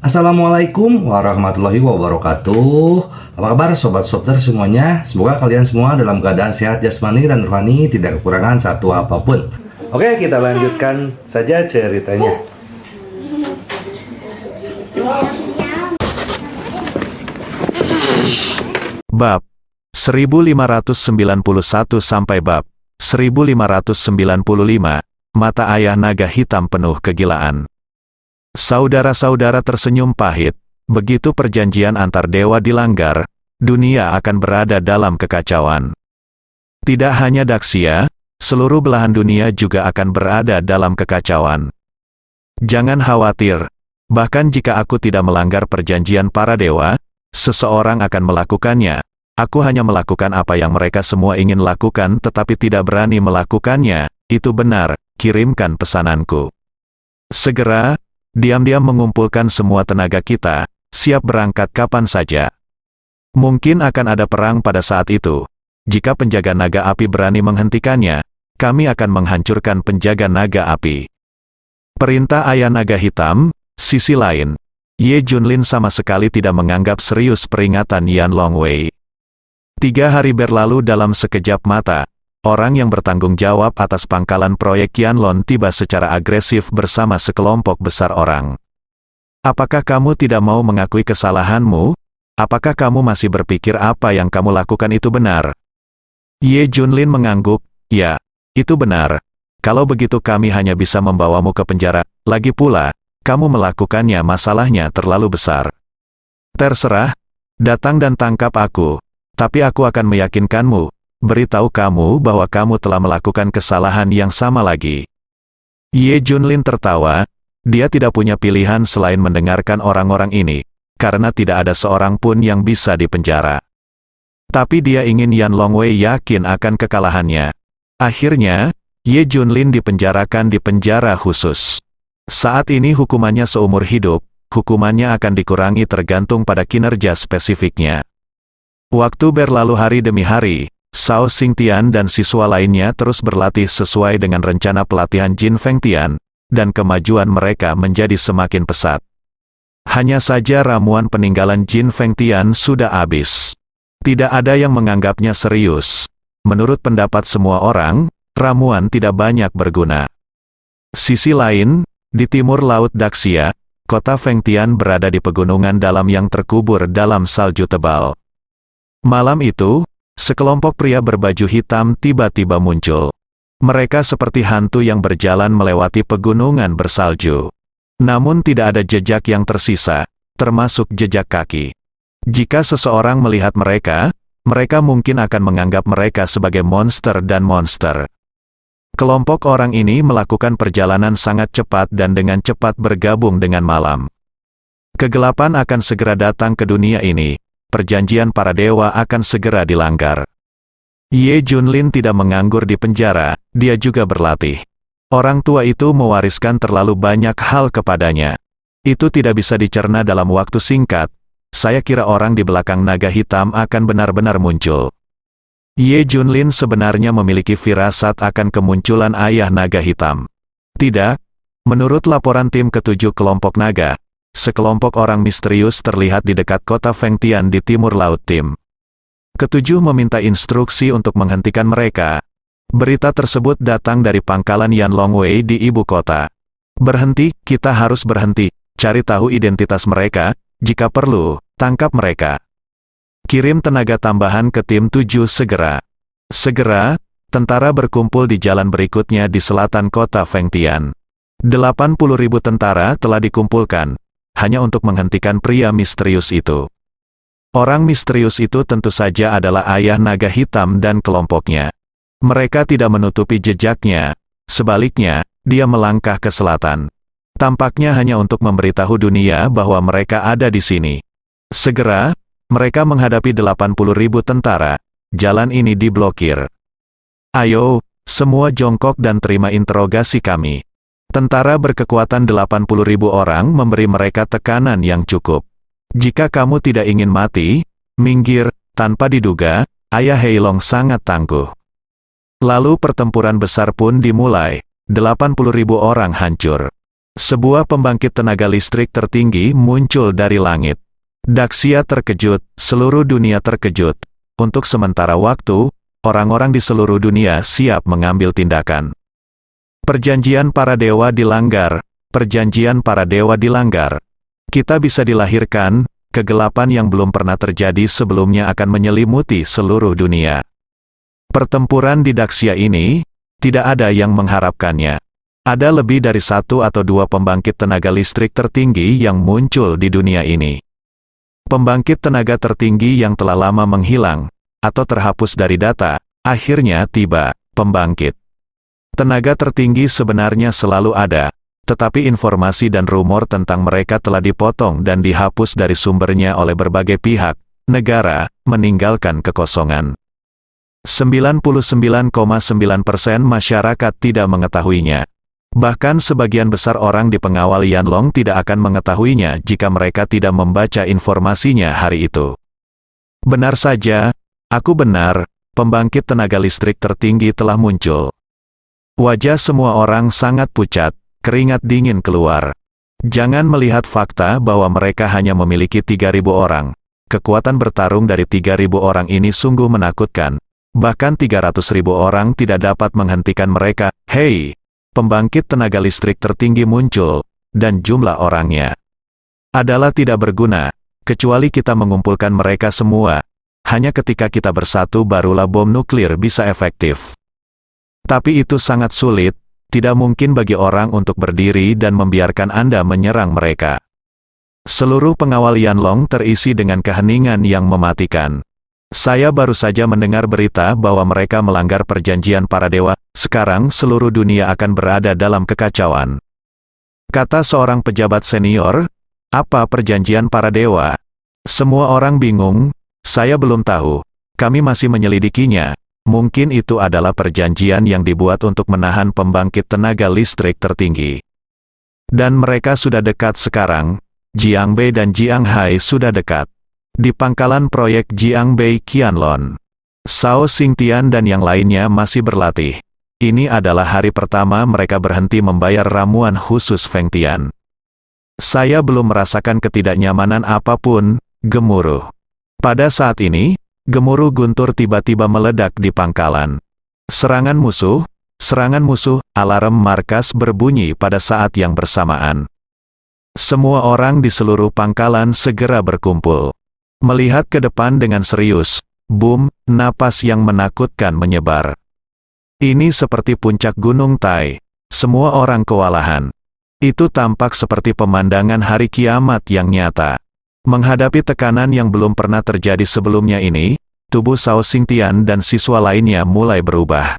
Assalamualaikum warahmatullahi wabarakatuh. Apa kabar sobat Sopter semuanya? Semoga kalian semua dalam keadaan sehat jasmani dan rohani, tidak kekurangan satu apapun. Oke, kita lanjutkan saja ceritanya. Bab 1591 sampai bab 1595, mata ayah naga hitam penuh kegilaan. Saudara-saudara tersenyum pahit, begitu perjanjian antar dewa dilanggar, dunia akan berada dalam kekacauan. Tidak hanya Daxia, seluruh belahan dunia juga akan berada dalam kekacauan. Jangan khawatir, bahkan jika aku tidak melanggar perjanjian para dewa, seseorang akan melakukannya. Aku hanya melakukan apa yang mereka semua ingin lakukan tetapi tidak berani melakukannya. Itu benar, kirimkan pesananku. Segera, diam-diam mengumpulkan semua tenaga kita, siap berangkat kapan saja. Mungkin akan ada perang pada saat itu. Jika penjaga naga api berani menghentikannya, kami akan menghancurkan penjaga naga api. Perintah ayah naga hitam. Sisi lain, Ye Junlin sama sekali tidak menganggap serius peringatan Yan Longwei. 3 hari berlalu dalam sekejap mata. Orang yang bertanggung jawab atas pangkalan proyek Yanlong tiba secara agresif bersama sekelompok besar orang. Apakah kamu tidak mau mengakui kesalahanmu? Apakah kamu masih berpikir apa yang kamu lakukan itu benar? Ye Junlin mengangguk, ya, itu benar. Kalau begitu kami hanya bisa membawamu ke penjara. Lagi pula, kamu melakukannya, masalahnya terlalu besar. Terserah, datang dan tangkap aku. Tapi aku akan meyakinkanmu. Beritahu kamu bahwa kamu telah melakukan kesalahan yang sama lagi. Ye Junlin tertawa, dia tidak punya pilihan selain mendengarkan orang-orang ini, karena tidak ada seorang pun yang bisa dipenjara. Tapi dia ingin Yan Longwei yakin akan kekalahannya. Akhirnya, Ye Junlin dipenjarakan di penjara khusus. Saat ini hukumannya seumur hidup, hukumannya akan dikurangi tergantung pada kinerja spesifiknya. Waktu berlalu hari demi hari. Shao Xingtian dan siswa lainnya terus berlatih sesuai dengan rencana pelatihan Jin Fengtian, dan kemajuan mereka menjadi semakin pesat. Hanya saja ramuan peninggalan Jin Fengtian sudah habis. Tidak ada yang menganggapnya serius. Menurut pendapat semua orang, ramuan tidak banyak berguna. Sisi lain, di timur Laut Daxia, kota Fengtian berada di pegunungan dalam yang terkubur dalam salju tebal. Malam itu, sekelompok pria berbaju hitam tiba-tiba muncul. Mereka seperti hantu yang berjalan melewati pegunungan bersalju. Namun tidak ada jejak yang tersisa, termasuk jejak kaki. Jika seseorang melihat mereka, mereka mungkin akan menganggap mereka sebagai monster dan monster. Kelompok orang ini melakukan perjalanan sangat cepat dan dengan cepat bergabung dengan malam. Kegelapan akan segera datang ke dunia ini. Perjanjian para dewa akan segera dilanggar. Ye Junlin tidak menganggur di penjara, dia juga berlatih. Orang tua itu mewariskan terlalu banyak hal kepadanya. Itu tidak bisa dicerna dalam waktu singkat. Saya kira orang di belakang naga hitam akan benar-benar muncul. Ye Junlin sebenarnya memiliki firasat akan kemunculan ayah naga hitam. Tidak, menurut laporan tim ketujuh kelompok naga, sekelompok orang misterius terlihat di dekat kota Fengtian di timur laut tim. Ketujuh meminta instruksi untuk menghentikan mereka. Berita tersebut datang dari pangkalan Yan Longwei di ibu kota. Berhenti, kita harus berhenti. Cari tahu identitas mereka, jika perlu, tangkap mereka. Kirim tenaga tambahan ke tim 7 segera. Segera, tentara berkumpul di jalan berikutnya di selatan kota Fengtian. 80.000 tentara telah dikumpulkan. Hanya untuk menghentikan pria misterius itu. Orang misterius itu tentu saja adalah ayah naga hitam dan kelompoknya. Mereka tidak menutupi jejaknya. Sebaliknya, dia melangkah ke selatan. Tampaknya hanya untuk memberitahu dunia bahwa mereka ada di sini. Segera, mereka menghadapi 80.000 tentara. Jalan ini diblokir. Ayo, semua jongkok dan terima interogasi kami. Tentara berkekuatan 80.000 orang memberi mereka tekanan yang cukup. Jika kamu tidak ingin mati, minggir. Tanpa diduga, ayah Heilong sangat tangguh. Lalu pertempuran besar pun dimulai. 80.000 orang hancur. Sebuah pembangkit tenaga listrik tertinggi muncul dari langit. Daxia terkejut, seluruh dunia terkejut. Untuk sementara waktu, orang-orang di seluruh dunia siap mengambil tindakan. Perjanjian para dewa dilanggar. Perjanjian para dewa dilanggar. Kita bisa dilahirkan, kegelapan yang belum pernah terjadi sebelumnya akan menyelimuti seluruh dunia. Pertempuran di Daxia ini, tidak ada yang mengharapkannya. Ada lebih dari 1 atau 2 pembangkit tenaga listrik tertinggi yang muncul di dunia ini. Pembangkit tenaga tertinggi yang telah lama menghilang, atau terhapus dari data, akhirnya tiba, pembangkit. Tenaga tertinggi sebenarnya selalu ada, tetapi informasi dan rumor tentang mereka telah dipotong dan dihapus dari sumbernya oleh berbagai pihak, negara, meninggalkan kekosongan. 99,9% masyarakat tidak mengetahuinya. Bahkan sebagian besar orang di pengawal Yanlong tidak akan mengetahuinya jika mereka tidak membaca informasinya hari itu. Benar saja, aku benar, pembangkit tenaga listrik tertinggi telah muncul. Wajah semua orang sangat pucat, keringat dingin keluar. Jangan melihat fakta bahwa mereka hanya memiliki 3.000 orang. Kekuatan bertarung dari 3.000 orang ini sungguh menakutkan. Bahkan 300.000 orang tidak dapat menghentikan mereka. Hei! Pembangkit tenaga listrik tertinggi muncul, dan jumlah orangnya adalah tidak berguna, kecuali kita mengumpulkan mereka semua. Hanya ketika kita bersatu barulah bom nuklir bisa efektif. Tapi itu sangat sulit, tidak mungkin bagi orang untuk berdiri dan membiarkan Anda menyerang mereka. Seluruh pengawal Yanlong terisi dengan keheningan yang mematikan. Saya baru saja mendengar berita bahwa mereka melanggar perjanjian para dewa, sekarang seluruh dunia akan berada dalam kekacauan. Kata seorang pejabat senior, apa perjanjian para dewa? Semua orang bingung, saya belum tahu, kami masih menyelidikinya, mungkin itu adalah perjanjian yang dibuat untuk menahan pembangkit tenaga listrik tertinggi. Dan mereka sudah dekat sekarang, Jiangbei dan Jianghai sudah dekat. Di pangkalan proyek Jiangbei Qianlong, Shao Xingtian dan yang lainnya masih berlatih. Ini adalah hari pertama mereka berhenti membayar ramuan khusus Feng Tian. Saya belum merasakan ketidaknyamanan apapun, gemuruh. Pada saat ini, gemuruh guntur tiba-tiba meledak di pangkalan. Serangan musuh, alarm markas berbunyi pada saat yang bersamaan. Semua orang di seluruh pangkalan segera berkumpul. Melihat ke depan dengan serius, boom, napas yang menakutkan menyebar. Ini seperti puncak Gunung Tai. Semua orang kewalahan. Itu tampak seperti pemandangan hari kiamat yang nyata. Menghadapi tekanan yang belum pernah terjadi sebelumnya ini, tubuh Shao Xingtian dan siswa lainnya mulai berubah.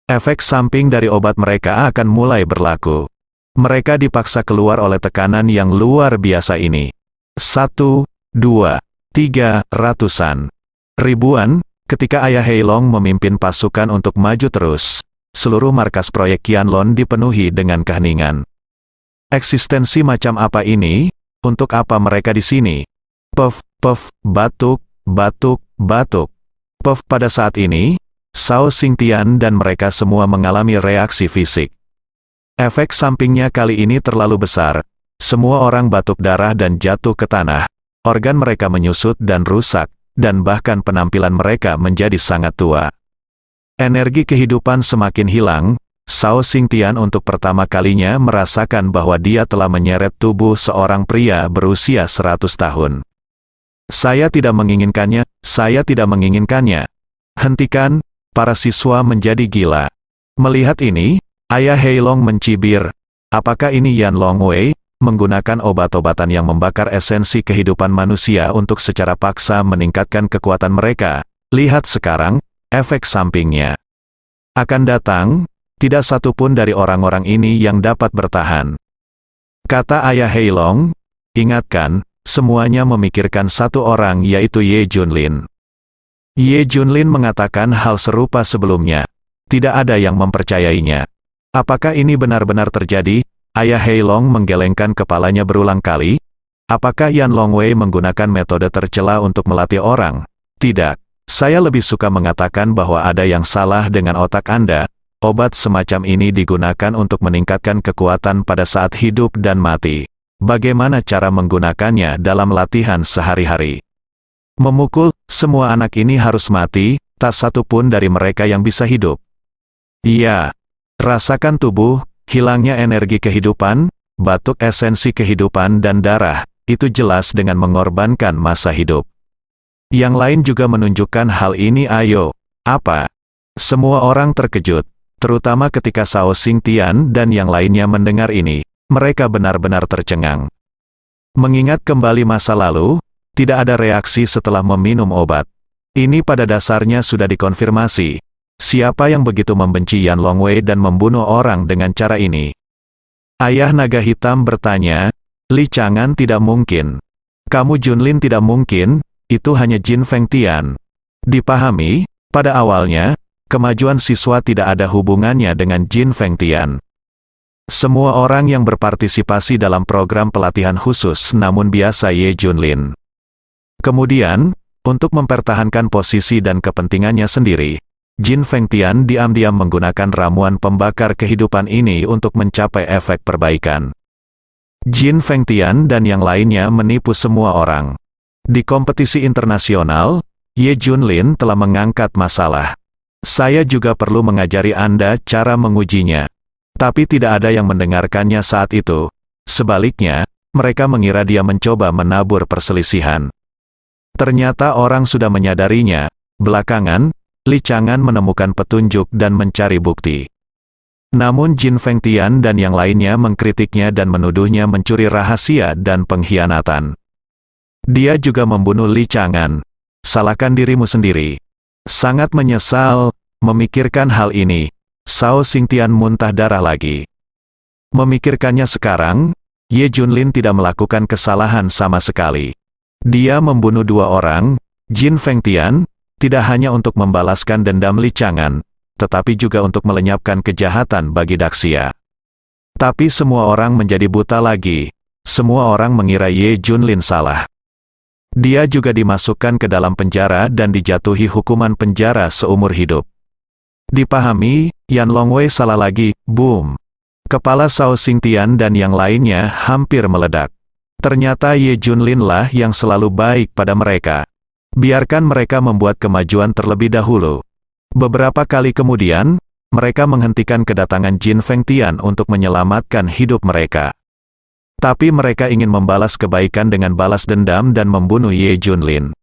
Efek samping dari obat mereka akan mulai berlaku. Mereka dipaksa keluar oleh tekanan yang luar biasa ini. 1, 2, 3, ratusan, ribuan, ketika Ayah Heilong memimpin pasukan untuk maju terus, seluruh markas proyek Qianlong dipenuhi dengan keheningan. Eksistensi macam apa ini? Untuk apa mereka di sini? Puff, puff, batuk, batuk, batuk. Puff pada saat ini, Shao Xingtian dan mereka semua mengalami reaksi fisik. Efek sampingnya kali ini terlalu besar. Semua orang batuk darah dan jatuh ke tanah. Organ mereka menyusut dan rusak, dan bahkan penampilan mereka menjadi sangat tua. Energi kehidupan semakin hilang, Shao Xingtian untuk pertama kalinya merasakan bahwa dia telah menyeret tubuh seorang pria berusia 100 tahun. Saya tidak menginginkannya, saya tidak menginginkannya. Hentikan, para siswa menjadi gila. Melihat ini, Ayah Heilong mencibir, apakah ini Yanlong Wei? Menggunakan obat-obatan yang membakar esensi kehidupan manusia untuk secara paksa meningkatkan kekuatan mereka. Lihat sekarang, efek sampingnya. Akan datang, tidak satu pun dari orang-orang ini yang dapat bertahan. Kata Ayah Heilong, ingatkan, semuanya memikirkan satu orang yaitu Ye Junlin. Ye Junlin mengatakan hal serupa sebelumnya. Tidak ada yang mempercayainya. Apakah ini benar-benar terjadi? Ayah Heilong menggelengkan kepalanya berulang kali. Apakah Yanlong Wei menggunakan metode tercela untuk melatih orang? Tidak. Saya lebih suka mengatakan bahwa ada yang salah dengan otak Anda. obat semacam ini digunakan untuk meningkatkan kekuatan pada saat hidup dan mati. Bagaimana cara menggunakannya dalam latihan sehari-hari? Memukul, semua anak ini harus mati, tak satu pun dari mereka yang bisa hidup. Iya. Rasakan tubuh, hilangnya energi kehidupan, batuk esensi kehidupan dan darah, itu jelas dengan mengorbankan masa hidup. Yang lain juga menunjukkan hal ini. Ayo, apa? Semua orang terkejut, terutama ketika Shao Xingtian dan yang lainnya mendengar ini. Mereka benar-benar tercengang. Mengingat kembali masa lalu, tidak ada reaksi setelah meminum obat. Ini pada dasarnya sudah dikonfirmasi. Siapa yang begitu membenci Yan Longwei dan membunuh orang dengan cara ini? Ayah naga hitam bertanya, Li Chang'an tidak mungkin. Kamu Junlin tidak mungkin, itu hanya Jin Fengtian. Dipahami, pada awalnya, kemajuan siswa tidak ada hubungannya dengan Jin Fengtian. Semua orang yang berpartisipasi dalam program pelatihan khusus namun biasa Ye Junlin. Kemudian, untuk mempertahankan posisi dan kepentingannya sendiri, Jin Fengtian diam-diam menggunakan ramuan pembakar kehidupan ini untuk mencapai efek perbaikan. Jin Fengtian dan yang lainnya menipu semua orang. Di kompetisi internasional, Ye Junlin telah mengangkat masalah. Saya juga perlu mengajari Anda cara mengujinya. Tapi tidak ada yang mendengarkannya saat itu. Sebaliknya, mereka mengira dia mencoba menabur perselisihan. Ternyata orang sudah menyadarinya. Belakangan, Li Chang'an menemukan petunjuk dan mencari bukti. Namun Jin Fengtian dan yang lainnya mengkritiknya dan menuduhnya mencuri rahasia dan pengkhianatan. Dia juga membunuh Li Chang'an. Salahkan dirimu sendiri. Sangat menyesal, memikirkan hal ini. Shao Xingtian muntah darah lagi. Memikirkannya sekarang, Ye Junlin tidak melakukan kesalahan sama sekali. Dia membunuh dua orang, Jin Fengtian, tidak hanya untuk membalaskan dendam Li Chang'an, tetapi juga untuk melenyapkan kejahatan bagi Daxia. Tapi semua orang menjadi buta lagi. Semua orang mengira Ye Junlin salah. Dia juga dimasukkan ke dalam penjara dan dijatuhi hukuman penjara seumur hidup. Dipahami, Yan Longwei salah lagi. Boom. Kepala Shao Xingtian dan yang lainnya hampir meledak. Ternyata Ye Junlin lah yang selalu baik pada mereka. Biarkan mereka membuat kemajuan terlebih dahulu. Beberapa kali kemudian, mereka menghentikan kedatangan Jin Fengtian untuk menyelamatkan hidup mereka. Tapi mereka ingin membalas kebaikan dengan balas dendam dan membunuh Ye Junlin.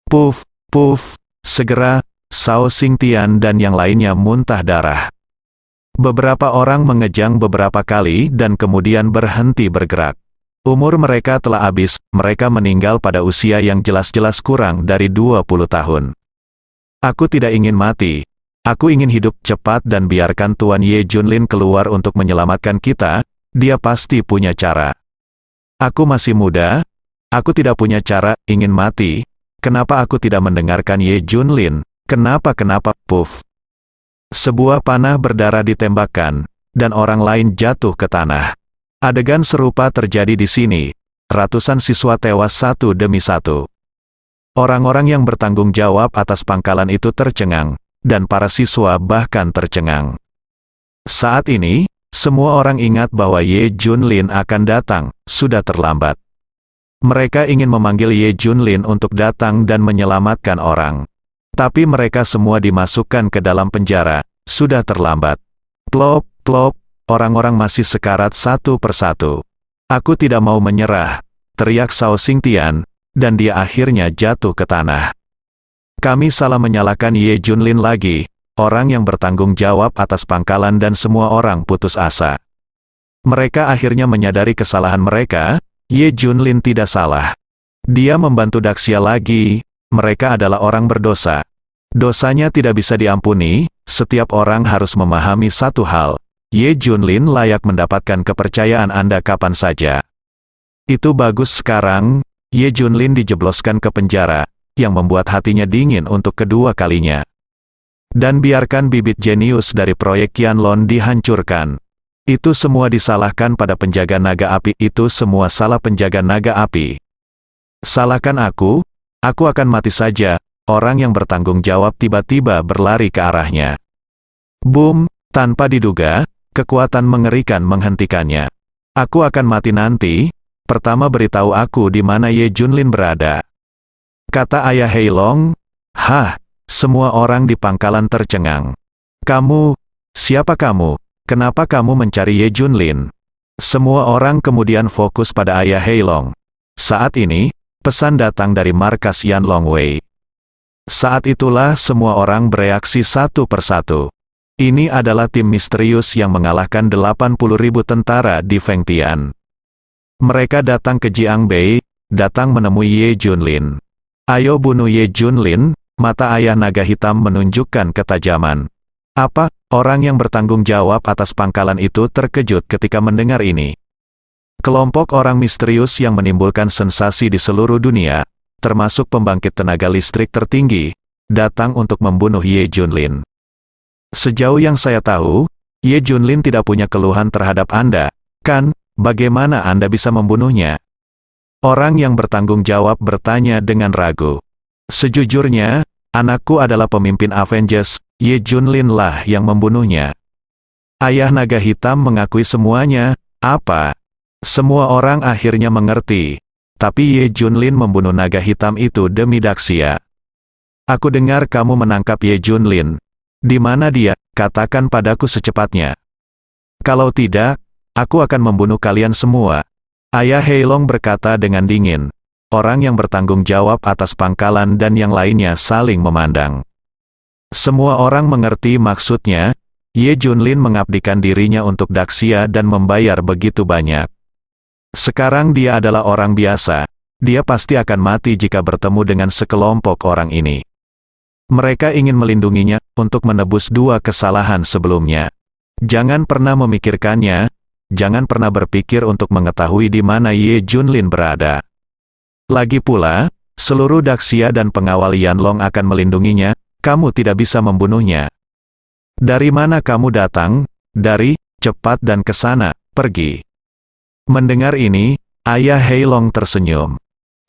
Puff, puff, segera, Shao Xingtian dan yang lainnya muntah darah. Beberapa orang mengejang beberapa kali dan kemudian berhenti bergerak. Umur mereka telah habis, mereka meninggal pada usia yang jelas-jelas kurang dari 20 tahun. Aku tidak ingin mati. Aku ingin hidup cepat dan biarkan Tuan Ye Junlin keluar untuk menyelamatkan kita. Dia pasti punya cara. Aku masih muda. Aku tidak punya cara, ingin mati. Kenapa aku tidak mendengarkan Ye Junlin? Kenapa? Puff. Sebuah panah berdarah ditembakkan, dan orang lain jatuh ke tanah. Adegan serupa terjadi di sini. Ratusan siswa tewas satu demi satu. Orang-orang yang bertanggung jawab atas pangkalan itu tercengang, dan para siswa bahkan tercengang. Saat ini, semua orang ingat bahwa Ye Junlin akan datang, sudah terlambat. Mereka ingin memanggil Ye Junlin untuk datang dan menyelamatkan orang. Tapi mereka semua dimasukkan ke dalam penjara, sudah terlambat. Plop, plop, orang-orang masih sekarat satu persatu. Aku tidak mau menyerah, teriak Shao Xingtian, dan dia akhirnya jatuh ke tanah. Kami salah menyalahkan Ye Junlin lagi. Orang yang bertanggung jawab atas pangkalan dan semua orang putus asa. Mereka akhirnya menyadari kesalahan mereka. Ye Junlin tidak salah. Dia membantu Daxia lagi. Mereka adalah orang berdosa. Dosanya tidak bisa diampuni. Setiap orang harus memahami satu hal. Ye Junlin layak mendapatkan kepercayaan Anda kapan saja. Itu bagus. Sekarang, Ye Junlin dijebloskan ke penjara, yang membuat hatinya dingin untuk kedua kalinya. Dan biarkan bibit jenius dari proyek Qianlong dihancurkan. Itu semua disalahkan pada penjaga naga api. Itu semua salah penjaga naga api. Salahkan aku akan mati saja. Orang yang bertanggung jawab tiba-tiba berlari ke arahnya. Boom, Tanpa diduga, kekuatan mengerikan menghentikannya. Aku akan mati nanti, pertama beritahu aku di mana Ye Junlin berada. Kata ayah Heilong. Hah, semua orang di pangkalan tercengang. Kamu, siapa kamu? Kenapa kamu mencari Ye Junlin? Semua orang kemudian fokus pada ayah Heilong. Saat ini, pesan datang dari markas Yan Longwei. Saat itulah semua orang bereaksi satu persatu. Ini adalah tim misterius yang mengalahkan 80.000 tentara di Fengtian. Mereka datang ke Jiangbei, datang menemui Ye Junlin. Ayo bunuh Ye Junlin, mata ayah naga hitam menunjukkan ketajaman. Apa? Orang yang bertanggung jawab atas pangkalan itu terkejut ketika mendengar ini. Kelompok orang misterius yang menimbulkan sensasi di seluruh dunia, termasuk pembangkit tenaga listrik tertinggi, datang untuk membunuh Ye Junlin. Sejauh yang saya tahu, Ye Junlin tidak punya keluhan terhadap Anda, kan? Bagaimana Anda bisa membunuhnya? Orang yang bertanggung jawab bertanya dengan ragu. Sejujurnya, anakku adalah pemimpin Avengers, Ye Junlin lah yang membunuhnya. Ayah naga hitam mengakui semuanya. Apa? Semua orang akhirnya mengerti. Tapi Ye Junlin membunuh naga hitam itu demi Daxia. Aku dengar kamu menangkap Ye Junlin. Di mana dia? Katakan padaku secepatnya. Kalau tidak, aku akan membunuh kalian semua. Ayah Heilong berkata dengan dingin. Orang yang bertanggung jawab atas pangkalan dan yang lainnya saling memandang. Semua orang mengerti maksudnya. Ye Junlin mengabdikan dirinya untuk Daxia dan membayar begitu banyak. Sekarang dia adalah orang biasa. Dia pasti akan mati jika bertemu dengan sekelompok orang ini. Mereka ingin melindunginya, untuk menebus dua kesalahan sebelumnya. Jangan pernah memikirkannya, jangan pernah berpikir untuk mengetahui di mana Ye Junlin berada. Lagi pula, seluruh Daxia dan pengawal Yanlong akan melindunginya, kamu tidak bisa membunuhnya. Dari mana kamu datang? Dari, cepat dan ke sana, pergi. Mendengar ini, ayah Heilong tersenyum.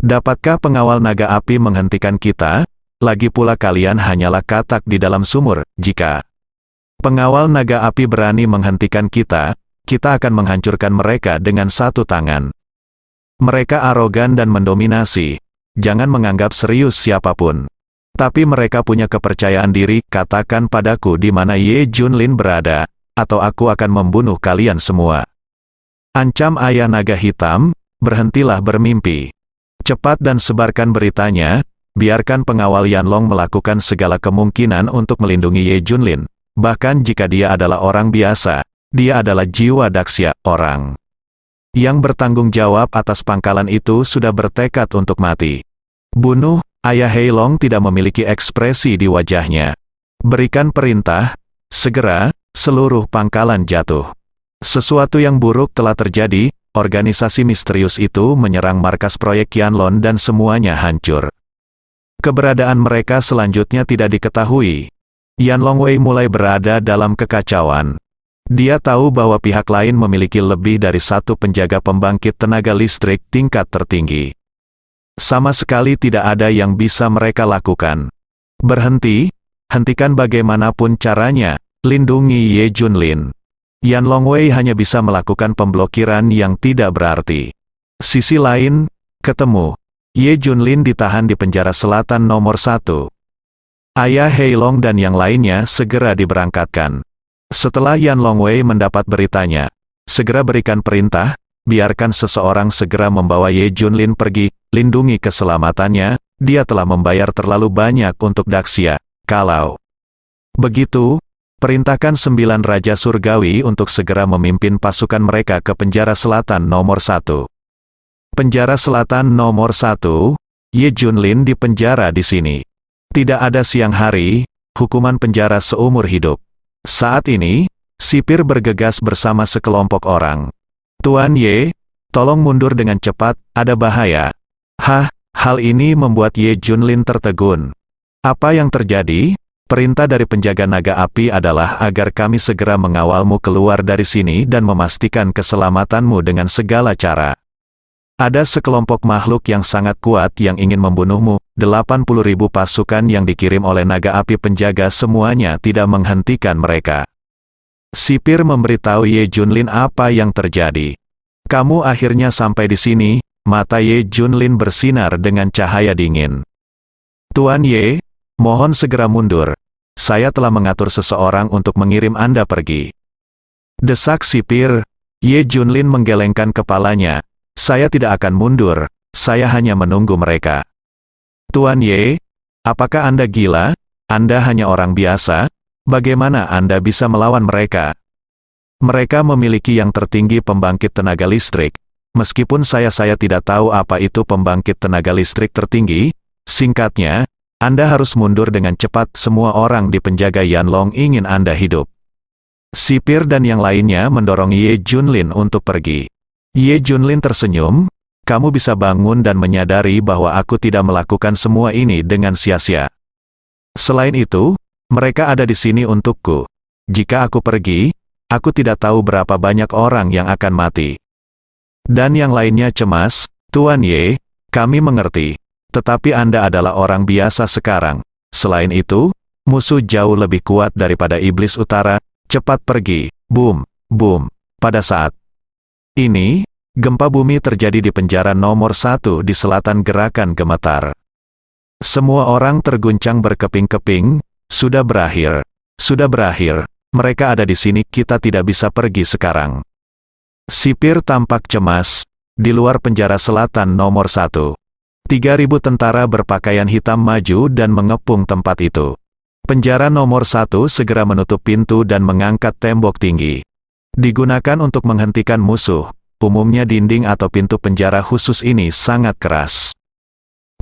Dapatkah pengawal naga api menghentikan kita? Lagi pula kalian hanyalah katak di dalam sumur. Jika pengawal naga api berani menghentikan kita, kita akan menghancurkan mereka dengan satu tangan. Mereka arogan dan mendominasi. Jangan menganggap serius siapapun. Tapi mereka punya kepercayaan diri. Katakan padaku di mana Ye Junlin berada, atau aku akan membunuh kalian semua. Ancam ayah naga hitam. Berhentilah bermimpi. Cepat dan sebarkan beritanya. Biarkan pengawal Yanlong melakukan segala kemungkinan untuk melindungi Ye Junlin. Bahkan jika dia adalah orang biasa, dia adalah jiwa Daxia, orang yang bertanggung jawab atas pangkalan itu sudah bertekad untuk mati. Bunuh. Ayah Heilong tidak memiliki ekspresi di wajahnya. Berikan perintah, segera, seluruh pangkalan jatuh. Sesuatu yang buruk telah terjadi, organisasi misterius itu menyerang markas proyek Yanlong dan semuanya hancur. Keberadaan mereka selanjutnya tidak diketahui. Yan Longwei mulai berada dalam kekacauan. Dia tahu bahwa pihak lain memiliki lebih dari satu penjaga pembangkit tenaga listrik tingkat tertinggi. Sama sekali tidak ada yang bisa mereka lakukan. Berhenti, hentikan bagaimanapun caranya, lindungi Ye Junlin. Yan Longwei hanya bisa melakukan pemblokiran yang tidak berarti. Sisi lain, ketemu. Ye Junlin ditahan di penjara selatan nomor 1. Ayah Heilong dan yang lainnya segera diberangkatkan. Setelah Yan Longwei mendapat beritanya, segera berikan perintah, biarkan seseorang segera membawa Ye Junlin pergi, lindungi keselamatannya, dia telah membayar terlalu banyak untuk Daxia. Kalau begitu, perintahkan 9 Raja Surgawi untuk segera memimpin pasukan mereka ke penjara selatan nomor 1. Penjara selatan nomor 1, Ye Junlin dipenjara di sini. Tidak ada siang hari, hukuman penjara seumur hidup. Saat ini, sipir bergegas bersama sekelompok orang. Tuan Ye, tolong mundur dengan cepat, ada bahaya. Hah, hal ini membuat Ye Junlin tertegun. Apa yang terjadi? Perintah dari penjaga naga api adalah agar kami segera mengawalmu keluar dari sini dan memastikan keselamatanmu dengan segala cara. Ada sekelompok makhluk yang sangat kuat yang ingin membunuhmu. 80.000 pasukan yang dikirim oleh naga api penjaga semuanya tidak menghentikan mereka. Sipir memberitahu Ye Junlin apa yang terjadi. Kamu akhirnya sampai di sini, mata Ye Junlin bersinar dengan cahaya dingin. Tuan Ye, mohon segera mundur. Saya telah mengatur seseorang untuk mengirim Anda pergi. Desak sipir. Ye Junlin menggelengkan kepalanya. Saya tidak akan mundur, saya hanya menunggu mereka. Tuan Ye, apakah Anda gila? Anda hanya orang biasa, bagaimana Anda bisa melawan mereka? Mereka memiliki yang tertinggi pembangkit tenaga listrik. Meskipun saya tidak tahu apa itu pembangkit tenaga listrik tertinggi, singkatnya, Anda harus mundur dengan cepat. Semua orang di penjaga Yanlong ingin Anda hidup. Sipir dan yang lainnya mendorong Ye Junlin untuk pergi. Ye Junlin tersenyum, kamu bisa bangun dan menyadari bahwa aku tidak melakukan semua ini dengan sia-sia. Selain itu, mereka ada di sini untukku. Jika aku pergi, aku tidak tahu berapa banyak orang yang akan mati. Dan yang lainnya cemas, Tuan Ye, kami mengerti. Tetapi Anda adalah orang biasa sekarang. Selain itu, musuh jauh lebih kuat daripada iblis utara. Cepat pergi, boom, boom. Pada saat ini, gempa bumi terjadi di penjara nomor 1 di selatan gerakan gemetar. Semua orang terguncang berkeping-keping, sudah berakhir, mereka ada di sini, kita tidak bisa pergi sekarang. Sipir tampak cemas, di luar penjara selatan nomor 1. 3.000 tentara berpakaian hitam maju dan mengepung tempat itu. Penjara nomor 1 segera menutup pintu dan mengangkat tembok tinggi. Digunakan untuk menghentikan musuh, umumnya dinding atau pintu penjara khusus ini sangat keras.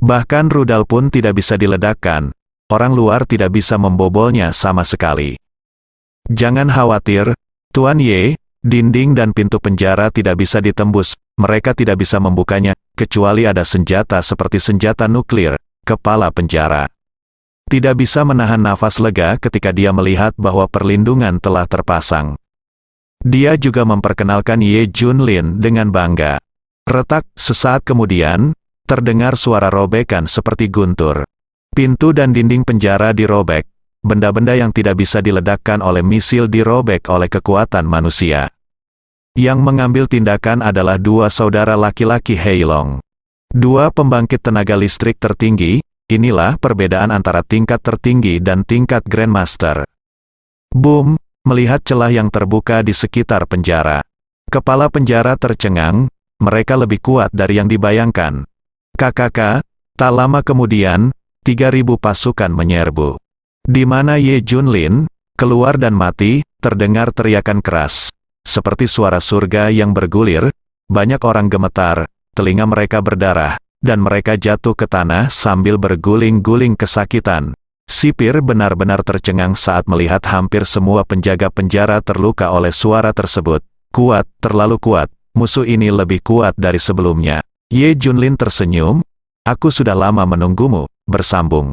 Bahkan rudal pun tidak bisa diledakkan, orang luar tidak bisa membobolnya sama sekali. Jangan khawatir, Tuan Ye, dinding dan pintu penjara tidak bisa ditembus, mereka tidak bisa membukanya, kecuali ada senjata seperti senjata nuklir, kepala penjara. Tidak bisa menahan nafas lega ketika dia melihat bahwa perlindungan telah terpasang. Dia juga memperkenalkan Ye Junlin dengan bangga. Retak, sesaat kemudian, terdengar suara robekan seperti guntur. Pintu dan dinding penjara dirobek, benda-benda yang tidak bisa diledakkan oleh misil dirobek oleh kekuatan manusia. Yang mengambil tindakan adalah 2 saudara laki-laki Heilong. 2 pembangkit tenaga listrik tertinggi. Inilah perbedaan antara tingkat tertinggi dan tingkat Grandmaster. Boom, melihat celah yang terbuka di sekitar penjara. Kepala penjara tercengang, mereka lebih kuat dari yang dibayangkan. KKK, tak lama kemudian, 3.000 pasukan menyerbu. Di mana Ye Junlin, keluar dan mati, terdengar teriakan keras. Seperti suara surga yang bergulir, banyak orang gemetar, telinga mereka berdarah. Dan mereka jatuh ke tanah sambil berguling-guling kesakitan. Sipir benar-benar tercengang saat melihat hampir semua penjaga penjara terluka oleh suara tersebut. Kuat, terlalu kuat, musuh ini lebih kuat dari sebelumnya. Ye Junlin tersenyum, aku sudah lama menunggumu, bersambung.